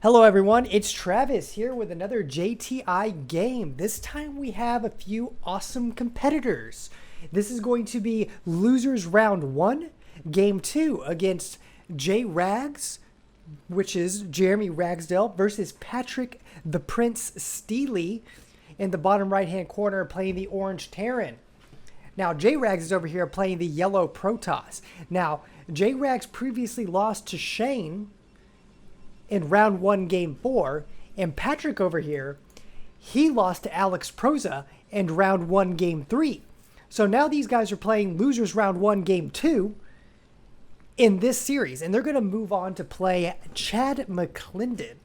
Hello everyone, it's Travis here with another JTI game. This time we have a few awesome competitors. This is going to be losers round 1, game 2 against J Rags, which is Jeremy Ragsdale, versus Patrick the Prince Steely in the bottom right hand corner playing the orange Terran. Now J Rags is over here playing the yellow Protoss. Now J Rags previously lost to Shane in round 1, game 4, and Patrick over here, he lost to Alex Proza in round 1, game 3. So now these guys are playing losers round 1, game 2 in this series, and they're going to move on to play Chad McClendon,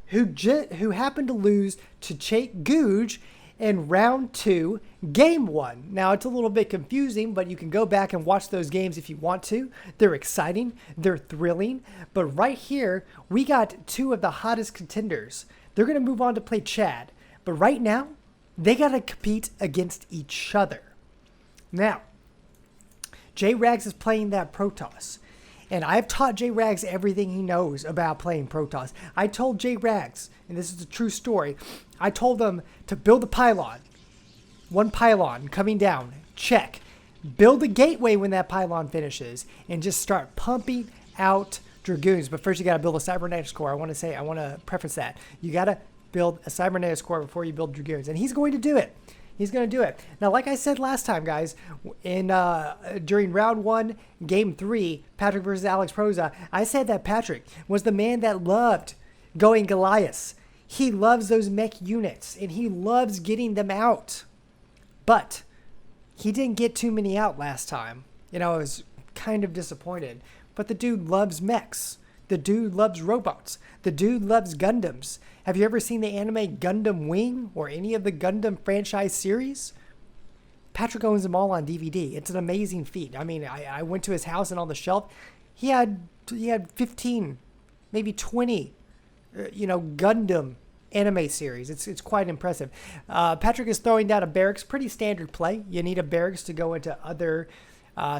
who happened to lose to Chake Googe in round 2, game 1. Now it's a little bit confusing, but you can go back and watch those games if you want to. They're exciting, they're thrilling, but right here we got two of the hottest contenders. They're going to move on to play Chad, but right now they got to compete against each other. Now J Rags is playing that Protoss, and I've taught J Rags everything he knows about playing Protoss. I told J Rags, and this is a true story, I told them to build a pylon. One pylon coming down. Check. Build a gateway when that pylon finishes and just start pumping out Dragoons. But first you got to build a cybernetics core. I want to preface that. You got to build a cybernetics core before you build Dragoons. And he's going to do it. He's going to do it. Now, like I said last time, guys, during round 1, game 3, Patrick versus Alex Proza, I said that Patrick was the man that loved going Goliath. He loves those mech units, and he loves getting them out. But he didn't get too many out last time. I was kind of disappointed. But the dude loves mechs. The dude loves robots. The dude loves Gundams. Have you ever seen the anime Gundam Wing or any of the Gundam franchise series? Patrick owns them all on DVD. It's an amazing feat. I mean, I went to his house, and on the shelf, he had 15, maybe 20, Gundam anime series. It's quite impressive. Patrick is throwing down a barracks, pretty standard play. You need a barracks to go into other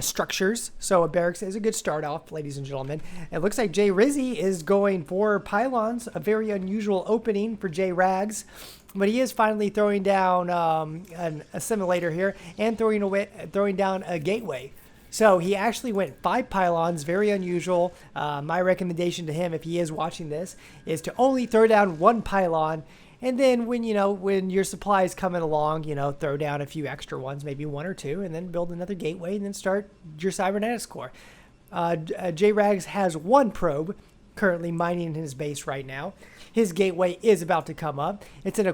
structures. So a barracks is a good start off, ladies and gentlemen. It looks like Jay Rizzy is going for pylons, a very unusual opening for Jay Rags. But he is finally throwing down an assimilator here and throwing down a gateway. So he actually went 5 pylons, very unusual. My recommendation to him, if he is watching this, is to only throw down 1 pylon. And then when your supply is coming along, throw down a few extra ones, maybe 1 or 2, and then build another gateway and then start your cybernetics core. J Rags has 1 probe currently mining in his base right now. His gateway is about to come up. It's in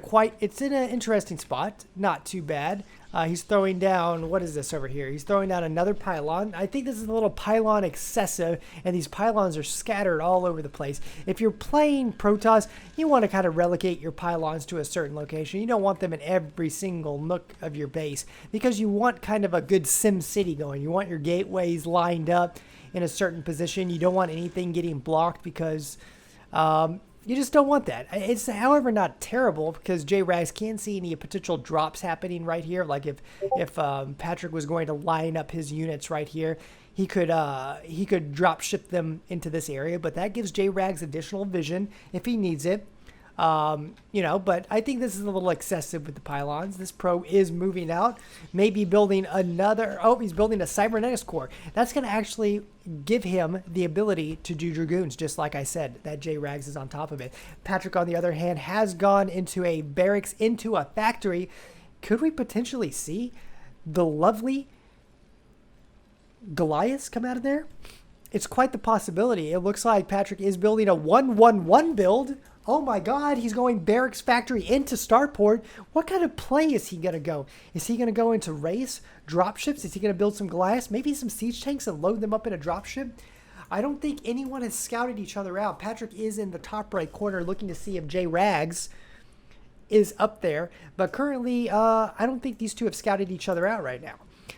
an interesting spot, not too bad. He's throwing down, what is this over here? He's throwing down another pylon. I think this is a little pylon excessive, and these pylons are scattered all over the place. If you're playing Protoss, you want to kind of relegate your pylons to a certain location. You don't want them in every single nook of your base because you want kind of a good Sim City going. You want your gateways lined up in a certain position. You don't want anything getting blocked because you just don't want that. It's, however, not terrible because J Rags can see any potential drops happening right here. Like if Patrick was going to line up his units right here, he could drop ship them into this area. But that gives J Rags additional vision if he needs it. But I think this is a little excessive with the pylons. This pro is moving out, maybe building he's building a cybernetics core. That's going to actually give him the ability to do Dragoons, just like I said, that J Rags is on top of it. Patrick, on the other hand, has gone into a barracks, into a factory. Could we potentially see the lovely Goliaths come out of there? It's quite the possibility. It looks like Patrick is building a 1-1-1 build. Oh my God, he's going barracks factory into starport. What kind of play is he going to go? Is he going to go into race, dropships? Is he going to build some Goliaths? Maybe some siege tanks and load them up in a dropship? I don't think anyone has scouted each other out. Patrick is in the top right corner looking to see if J Rags is up there. But currently, I don't think these two have scouted each other out right now.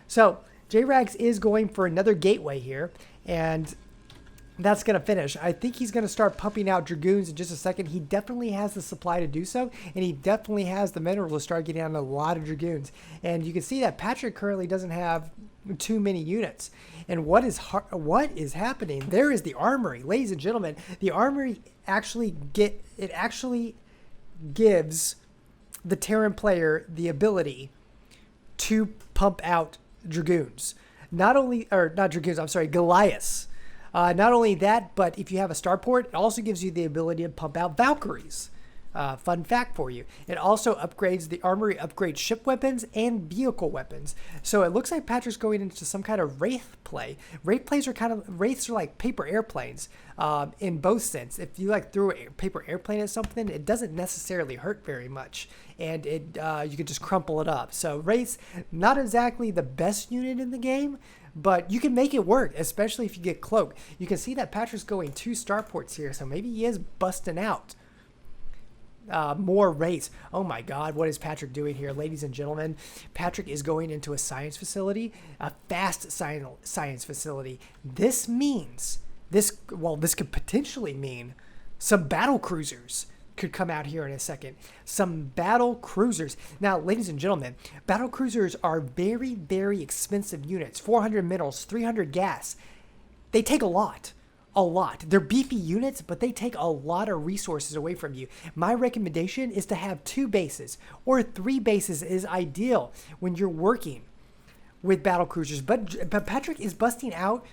So J Rags is going for another gateway here. And that's going to finish. I think he's going to start pumping out Dragoons in just a second. He definitely has the supply to do so, and he definitely has the mineral to start getting on a lot of Dragoons. And you can see that Patrick currently doesn't have too many units. And what is happening? There is the armory, ladies and gentlemen. The armory actually gives the Terran player the ability to pump out Dragoons. Not Dragoons, I'm sorry, Goliaths. Not only that, but if you have a starport, it also gives you the ability to pump out Valkyries. Fun fact for you. It also upgrades the armory, upgrades ship weapons and vehicle weapons. So it looks like Patrick's going into some kind of Wraith play. Wraiths are like paper airplanes in both sense. If you like threw a paper airplane at something, it doesn't necessarily hurt very much. And you can just crumple it up. So Wraiths, not exactly the best unit in the game, but you can make it work, especially if you get Cloak. You can see that Patrick's going 2 starports here, so maybe he is busting out more Wraiths. Oh my God, what is Patrick doing here, ladies and gentlemen? Patrick is going into a science facility, a fast science facility. This could potentially mean some battle cruisers could come out here in a second. Some battle cruisers. Now, ladies and gentlemen, battle cruisers are very, very expensive units. 400 minerals, 300 gas. They take a lot. They're beefy units, but they take a lot of resources away from you. My recommendation is to have 2 bases or 3 bases is ideal when you're working with battle cruisers. But Patrick is busting out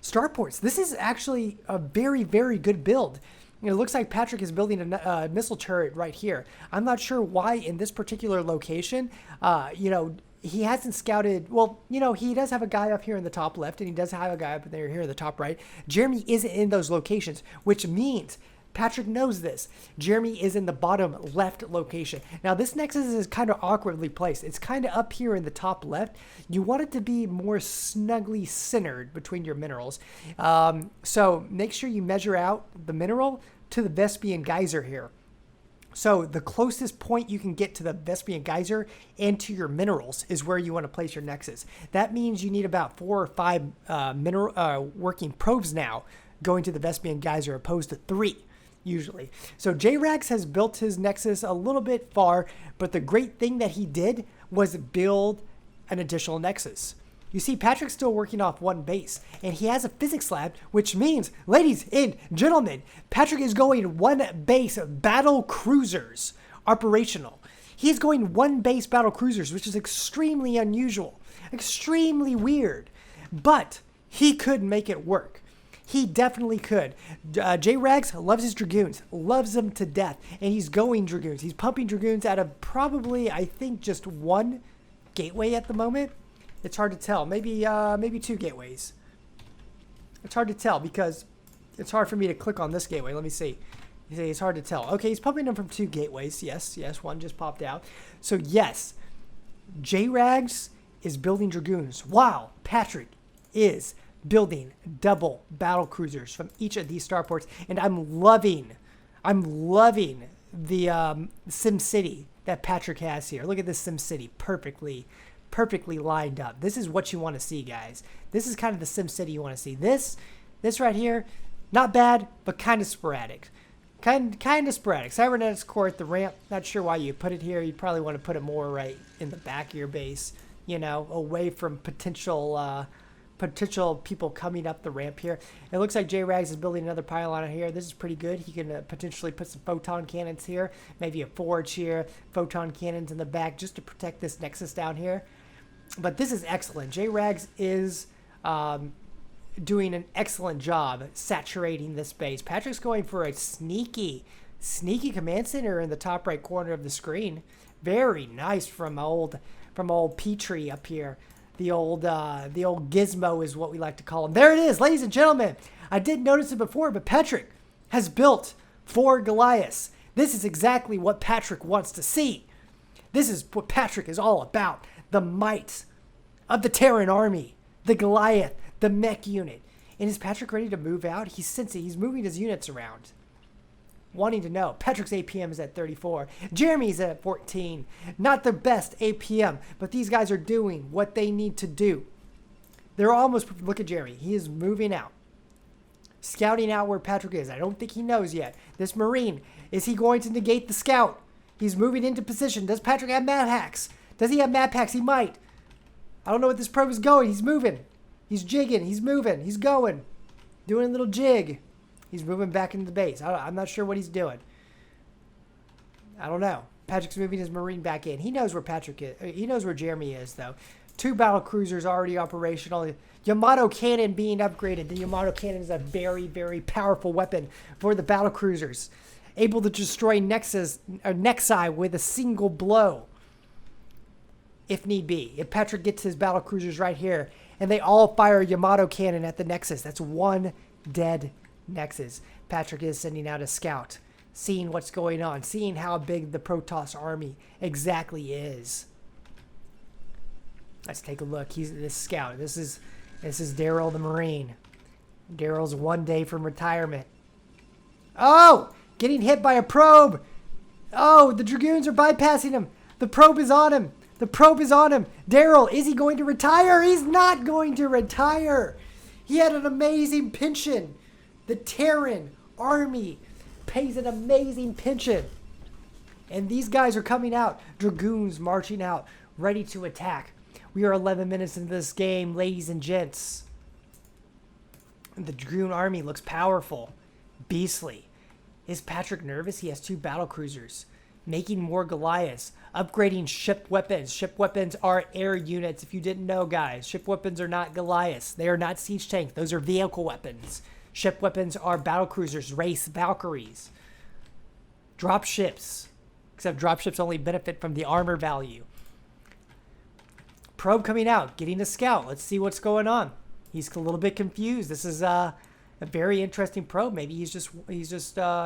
starports. This is actually a very, very good build. It looks like Patrick is building a missile turret right here. I'm not sure why in this particular location, he hasn't scouted. Well, he does have a guy up here in the top left, and he does have a guy up there here in the top right. Jeremy isn't in those locations, which means Patrick knows this. Jeremy is in the bottom left location. Now, this Nexus is kind of awkwardly placed. It's kind of up here in the top left. You want it to be more snugly centered between your minerals. So make sure you measure out the mineral to the Vespian geyser here. So the closest point you can get to the Vespian geyser and to your minerals is where you want to place your Nexus. That means you need about 4 or 5 working probes now going to the Vespian geyser opposed to 3. Usually. So J-Rax has built his Nexus a little bit far, but the great thing that he did was build an additional Nexus. You see, Patrick's still working off 1 base, and he has a physics lab, which means, ladies and gentlemen, Patrick is going 1 base battle cruisers operational. He's going 1 base battle cruisers, which is extremely unusual, extremely weird, but he could make it work. He definitely could. J-Rags loves his Dragoons, loves them to death, and he's going Dragoons. He's pumping Dragoons out of probably, I think, just 1 gateway at the moment. It's hard to tell. Maybe 2 gateways. It's hard to tell because it's hard for me to click on this gateway. Let me see. You see, it's hard to tell. Okay, he's pumping them from 2 gateways. Yes, 1 just popped out. So yes, J-Rags is building Dragoons. Wow, Patrick is building double battle cruisers from each of these starports, and I'm loving the Sim City that Patrick has here. Look at this Sim City, perfectly lined up. This is what you want to see, guys. This is kind of the Sim City you want to see. This right here, not bad, but kind of sporadic. Kind of sporadic. Cybernetics core at the ramp. Not sure why you put it here. You probably want to put it more right in the back of your base, away from potential people coming up the ramp here. It looks like J-Rags is building another pylon here. This is pretty good. He can potentially put some photon cannons here, maybe a forge here, photon cannons in the back just to protect this Nexus down here. But this is excellent. J-Rags is doing an excellent job saturating this base. Patrick's going for a sneaky command center in the top right corner of the screen. Very nice from old Petrie up here. The old gizmo is what we like to call him. There it is, ladies and gentlemen. I didn't notice it before, but Patrick has built 4 Goliaths. This is exactly what Patrick wants to see. This is what Patrick is all about. The might of the Terran army, the Goliath, the mech unit. And is Patrick ready to move out? He's sensing. He's moving his units around. Wanting to know. Patrick's APM is at 34. Jeremy's at 14. Not the best APM, but these guys are doing what they need to do. They're almost, look at Jeremy. He is moving out. scouting out where Patrick is. I don't think he knows yet. This Marine, is he going to negate the scout? He's moving into position. Does Patrick have map hacks? Does he have map hacks? He might. I don't know what this probe is going. He's moving. He's jigging. He's moving. He's going. Doing a little jig. He's moving back into the base. I'm not sure what he's doing. I don't know. Patrick's moving his Marine back in. He knows where Patrick is. He knows where Jeremy is, though. 2 battle cruisers already operational. Yamato cannon being upgraded. The Yamato cannon is a very, very powerful weapon for the battle cruisers. Able to destroy Nexi with a single blow, if need be. If Patrick gets his battle cruisers right here, and they all fire Yamato cannon at the Nexus, that's 1 dead Nexus. Patrick is sending out a scout, seeing what's going on, seeing how big the Protoss army exactly is. Let's take a look. He's this scout. This is Daryl the Marine. Daryl's 1 day from retirement. Oh! Getting hit by a probe. Oh, the Dragoons are bypassing him. The probe is on him. The probe is on him. Daryl, is he going to retire? He's not going to retire. He had an amazing pension. The Terran army pays an amazing pension. And these guys are coming out. Dragoons marching out, ready to attack. We are 11 minutes into this game, ladies and gents. The Dragoon army looks powerful. Beastly. Is Patrick nervous? He has 2 battle cruisers. Making more Goliaths. Upgrading ship weapons. Ship weapons are air units, if you didn't know, guys. Ship weapons are not Goliaths. They are not siege tanks. Those are vehicle weapons. Ship weapons are battle cruisers, race Valkyries. Drop ships. Except drop ships only benefit from the armor value. Probe coming out. Getting a scout. Let's see what's going on. He's a little bit confused. This is a very interesting probe. Maybe he's just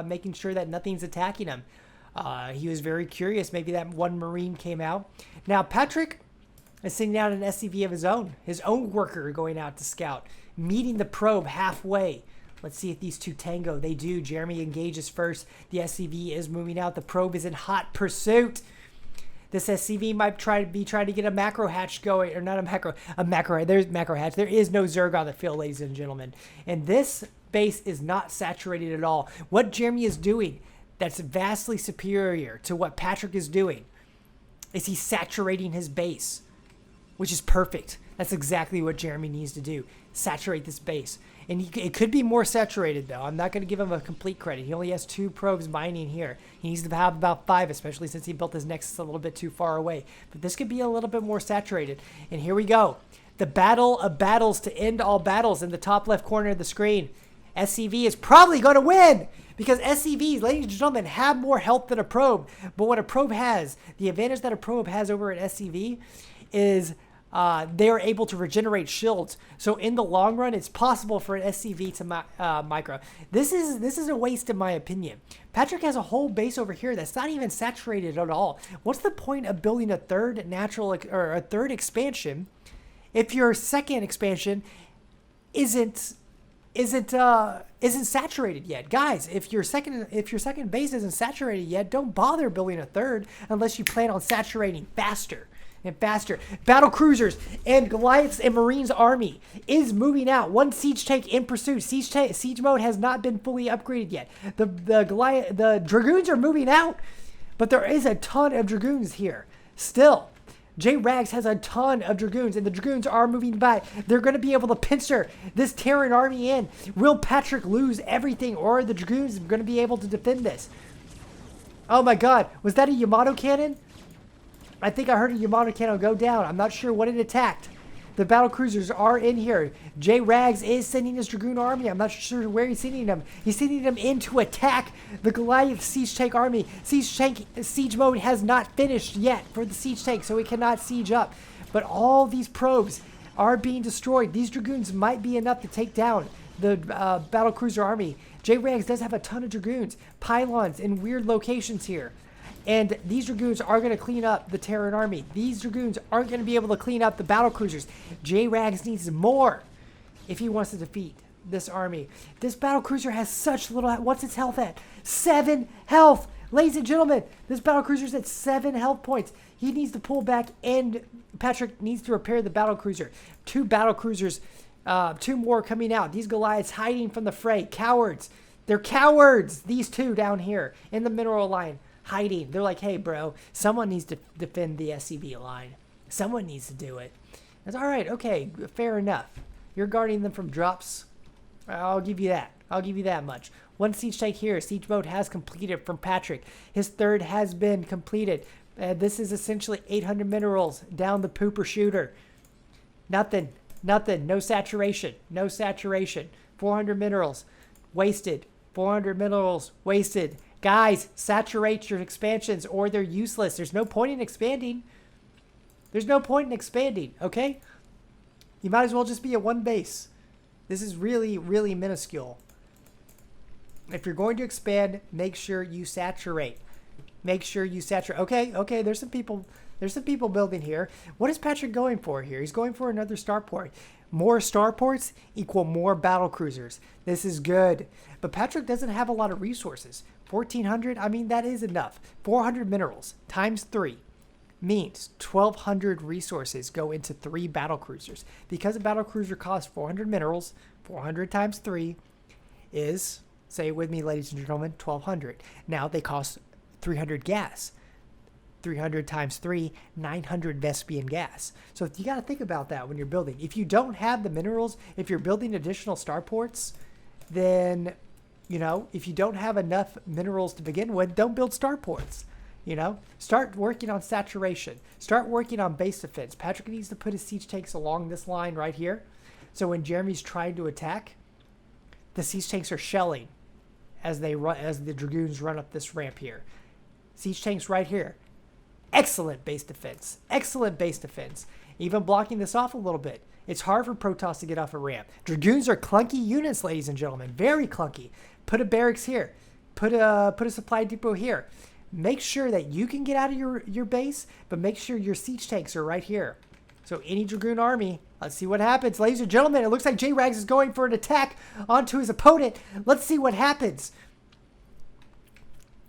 making sure that nothing's attacking him. He was very curious. Maybe that 1 Marine came out. Now Patrick is sending out an SCV of his own worker going out to scout, meeting the probe halfway. Let's see if these 2 tango. They do. Jeremy engages first. The SCV is moving out. The probe is in hot pursuit. This SCV might trying to get a macro hatch going, or not a macro. There's macro hatch. There is no Zerg on the field, ladies and gentlemen. And this base is not saturated at all. What Jeremy is doing that's vastly superior to what Patrick is doing is he's saturating his base, which is perfect. That's exactly what Jeremy needs to do. Saturate this base. And it could be more saturated, though. I'm not going to give him a complete credit. He only has 2 probes mining here. He needs to have about 5, especially since he built his Nexus a little bit too far away. But this could be a little bit more saturated. And here we go. The battle of battles to end all battles in the top left corner of the screen. SCV is probably going to win because SCVs, ladies and gentlemen, have more health than a probe. But what a probe has, the advantage that a probe has over an SCV is they are able to regenerate shields. So in the long run, it's possible for an SCV to micro. This is a waste in my opinion. Patrick has a whole base over here that's not even saturated at all. What's the point of building a third natural or a third expansion if your second expansion isn't saturated yet? Guys, if your second base isn't saturated yet, don't bother building a third unless you plan on saturating faster and faster. Battle cruisers and Goliaths and Marines army is moving out. 1 siege tank in pursuit. Siege mode has not been fully upgraded yet. The Dragoons are moving out, but there is a ton of Dragoons here still. J-Rags has a ton of Dragoons, and the Dragoons are moving by. They're going to be able to pincer this Terran army in. Will Patrick lose everything, or are the Dragoons going to be able to defend this? Oh my god, was that a Yamato cannon? I think I heard a Yamato cannon go down. I'm not sure what it attacked. The battle cruisers are in here. J-Rags is sending his Dragoon army. I'm not sure where he's sending them. He's sending them in to attack the Goliath siege tank army. Siege mode has not finished yet for the siege tank, so it cannot siege up. But all these probes are being destroyed. These Dragoons might be enough to take down the battle cruiser army. J-Rags does have a ton of Dragoons, pylons in weird locations here. And these Dragoons are going to clean up the Terran army. These Dragoons aren't going to be able to clean up the battle cruisers. J-Rags needs more if he wants to defeat this army. This battle cruiser has such little... What's its health at? 7 health! Ladies and gentlemen, this battle cruiser's at 7 health points. He needs to pull back, and Patrick needs to repair the battle cruiser. 2 battle cruisers Two more coming out. These Goliaths hiding from the fray. Cowards. They're cowards. These two down here in the mineral line hiding. They're like, hey, bro, someone needs to defend the SCV line. Someone needs to do it. That's all right. Okay, fair enough. You're guarding them from drops. I'll give you that. I'll give you that much. One siege tank here. Siege mode has completed from Patrick. His third has been completed. This is essentially 800 minerals down the pooper shooter. Nothing. Nothing. No saturation. No saturation. 400 minerals. Wasted. 400 minerals. Wasted. Guys, saturate your expansions or they're useless. There's no point in expanding. There's no point in expanding, okay? You might as well just be at one base. This is really, really minuscule. If you're going to expand, make sure you saturate. Make sure you saturate. Okay, there's some people building here. What is Patrick going for here? He's going for another starport. More starports equal more battle cruisers. This is good. But Patrick doesn't have a lot of resources. 1,400, I mean, that is enough. 400 minerals times 3 means 1,200 resources go into 3 battle cruisers. Because a battle cruiser costs 400 minerals, 400 times 3 is, say it with me, ladies and gentlemen, 1,200. Now they cost 300 gas. 300 times 3, 900 Vespian gas. So you got to think about that when you're building. If you don't have the minerals, if you're building additional starports, then, you know, if you don't have enough minerals to begin with, don't build starports. You know, start working on saturation. Start working on base defense. Patrick needs to put his siege tanks along this line right here. So when Jeremy's trying to attack, the siege tanks are shelling as they run, as the dragoons run up this ramp here. Siege tanks right here. Excellent base defense. Excellent base defense. Even blocking this off a little bit. It's hard for Protoss to get off a ramp. Dragoons are clunky units, ladies and gentlemen. Very clunky. Put a barracks here. Put a supply depot here. Make sure that you can get out of your base, but make sure your siege tanks are right here. So any Dragoon army, let's see what happens. Ladies and gentlemen, it looks like J-Rags is going for an attack onto his opponent. Let's see what happens.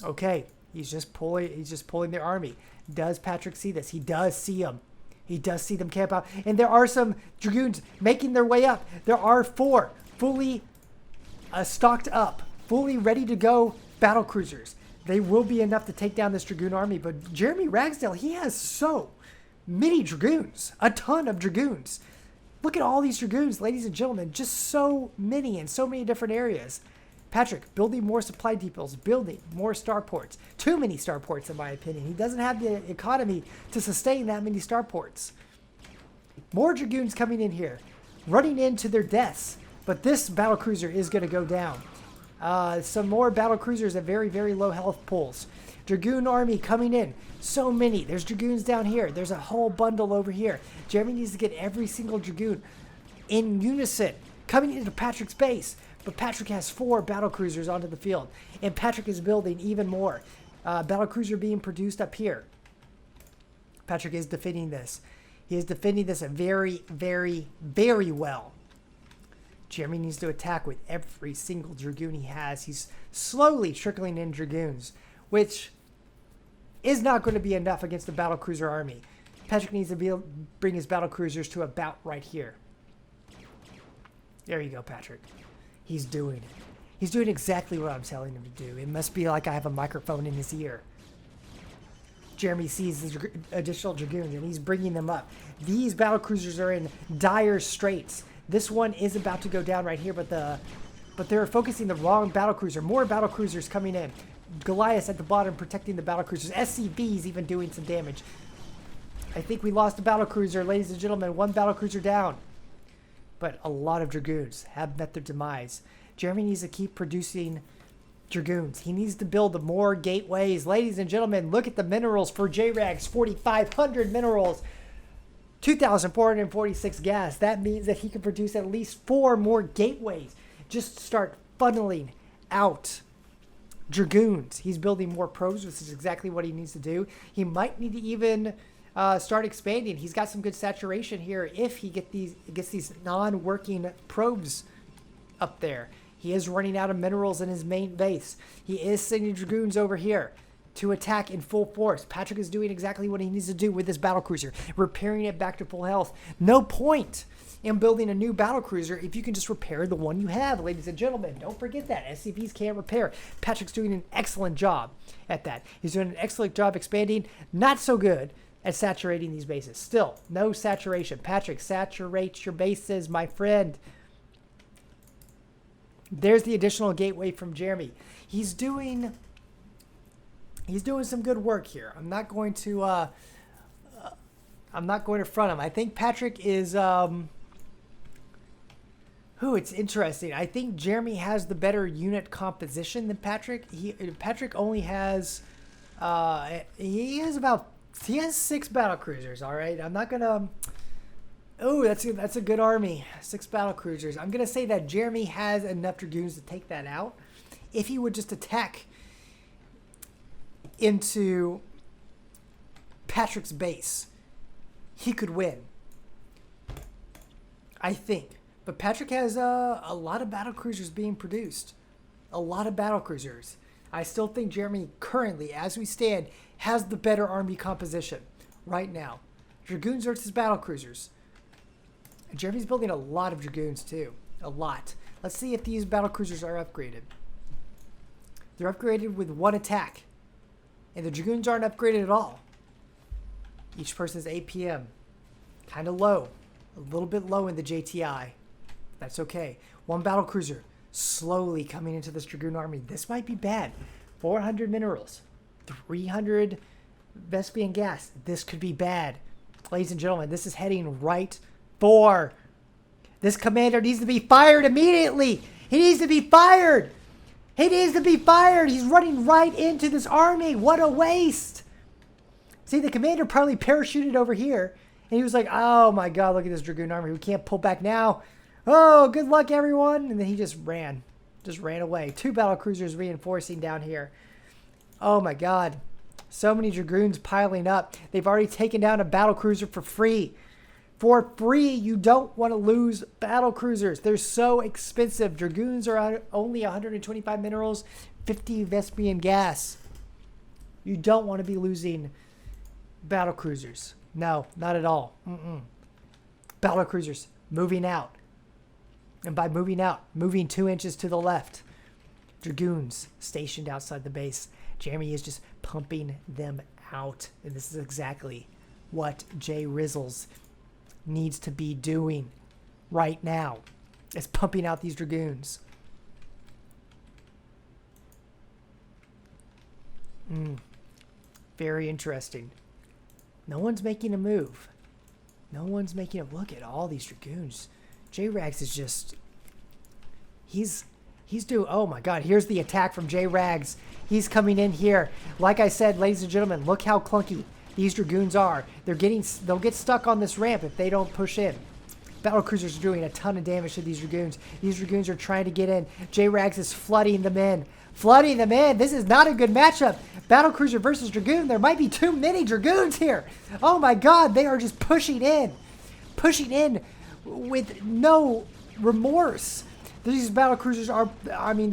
Okay, he's just pulling their army. Does Patrick see this? He does see them. He does see them camp out. And there are some Dragoons making their way up. There are 4 fully stocked up, fully ready to go battle cruisers. They will be enough to take down this Dragoon army. But Jeremy Ragsdale, he has so many Dragoons. A ton of Dragoons. Look at all these Dragoons, ladies and gentlemen. Just so many in so many different areas. Patrick, building more supply depots, building more starports. Too many starports, in my opinion. He doesn't have the economy to sustain that many starports. More Dragoons coming in here, running into their deaths. But this battlecruiser is going to go down. Some more battlecruisers at very, very low health pools. Dragoon army coming in. So many. There's Dragoons down here. There's a whole bundle over here. Jeremy needs to get every single Dragoon in unison coming into Patrick's base. But Patrick has 4 battlecruisers onto the field. And Patrick is building even more. Battlecruiser being produced up here. Patrick is defending this. He is defending this very, very, very well. Jeremy needs to attack with every single Dragoon he has. He's slowly trickling in Dragoons, which is not going to be enough against the battlecruiser army. Patrick needs to bring his battlecruisers to about right here. There you go, Patrick. He's doing it. He's doing exactly what I'm telling him to do. It must be like I have a microphone in his ear. Jeremy sees the additional Dragoons and he's bringing them up. These battlecruisers are in dire straits. This one is about to go down right here, but they're focusing the wrong battlecruiser. More battlecruisers coming in. Goliath at the bottom protecting the battlecruisers. SCV's even doing some damage. I think we lost a battlecruiser, ladies and gentlemen. 1 battlecruiser down. But a lot of Dragoons have met their demise. Jeremy needs to keep producing Dragoons. He needs to build more gateways. Ladies and gentlemen, look at the minerals for J-Rags. 4,500 minerals. 2,446 gas. That means that he can produce at least 4 more gateways. Just start funneling out Dragoons. He's building more probes, which is exactly what he needs to do. He might need to even start expanding. He's got some good saturation here if he gets these non-working probes up there. He is running out of minerals in his main base. He is sending Dragoons over here. to attack in full force. Patrick is doing exactly what he needs to do with this battlecruiser, repairing it back to full health. No point in building a new battlecruiser if you can just repair the one you have, ladies and gentlemen. Don't forget that. SCVs can't repair. Patrick's doing an excellent job at that. He's doing an excellent job expanding. Not so good at saturating these bases. Still, no saturation. Patrick, saturate your bases, my friend. There's the additional gateway from Jeremy. He's doing some good work here. I'm not going to front him. I think Patrick is it's interesting. I think Jeremy has the better unit composition than Patrick. Patrick only has he has 6 battle cruisers, all right? I'm not going to that's a good army. 6 battle cruisers. I'm going to say that Jeremy has enough dragoons to take that out. If he would just attack into Patrick's base, he could win, I think. But Patrick has a lot of battle cruisers being produced. A lot of battle cruisers. I still think Jeremy currently, as we stand, has the better army composition right now. Dragoons versus battle cruisers. Jeremy's building a lot of dragoons too. A lot. Let's see if these battle cruisers are upgraded. They're upgraded with 1 attack. And the dragoons aren't upgraded at all. Each person's APM. Kind of low. A little bit low in the JTI. That's okay. 1 battle cruiser slowly coming into this dragoon army. This might be bad. 400 minerals. 300 Vespian gas. This could be bad. Ladies and gentlemen, this is heading right for... This commander needs to be fired immediately. He needs to be fired. He needs to be fired. He's running right into this army. What a waste. See, the commander probably parachuted over here. And he was like, oh my God, look at this dragoon army. We can't pull back now. Oh, good luck, everyone. And then he just ran. Just ran away. 2 battle cruisers reinforcing down here. Oh my God. So many dragoons piling up. They've already taken down a battle cruiser for free. For free, you don't want to lose battle cruisers. They're so expensive. Dragoons are only 125 minerals, 50 Vespian gas. You don't want to be losing battle cruisers. No, not at all. Battle cruisers moving out. And by moving out, moving 2 inches to the left. Dragoons stationed outside the base. Jeremy is just pumping them out. And this is exactly what Jay Rizzles needs to be doing right now. Is pumping out these dragoons. Very interesting. No one's making a move. No one's making a look at all these dragoons. J-Rags is just... He's doing... Oh my God, here's the attack from J-Rags. He's coming in here. Like I said, ladies and gentlemen, look how clunky these dragoons are. They'll get stuck on this ramp if they don't push in. Battle cruisers are doing a ton of damage to these dragoons. These dragoons are trying to get in. J-Rags is flooding them in. Flooding them in. This is not a good matchup. Battle cruiser versus dragoon. There might be too many dragoons here. Oh my God, they are just pushing in. Pushing in with no remorse. These battle cruisers are, I mean,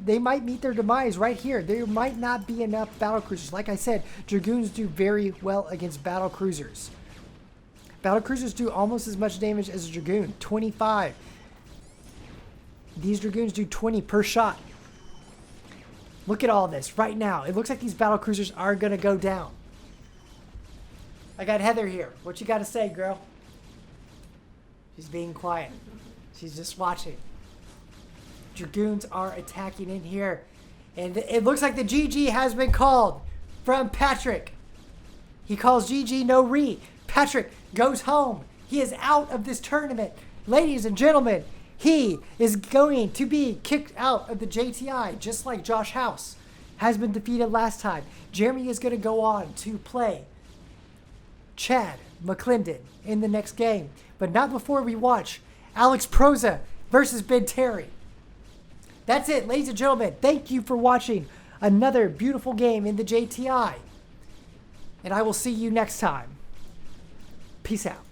they might meet their demise right here. There might not be enough battle cruisers. Like I said, dragoons do very well against battle cruisers. Battle cruisers do almost as much damage as a dragoon, 25. These dragoons do 20 per shot. Look at all this right now. It looks like these battle cruisers are going to go down. I got Heather here. What you got to say, girl? She's being quiet. She's just watching. Dragoons are attacking in here. And it looks like the GG has been called from Patrick. He calls GG no re. Patrick goes home. He is out of this tournament. Ladies and gentlemen, he is going to be kicked out of the JTI, just like Josh House has been defeated last time. Jeremy is going to go on to play Chad McClendon in the next game. But not before we watch Alex Proza versus Ben Terry. That's it, ladies and gentlemen. Thank you for watching another beautiful game in the JTI. And I will see you next time. Peace out.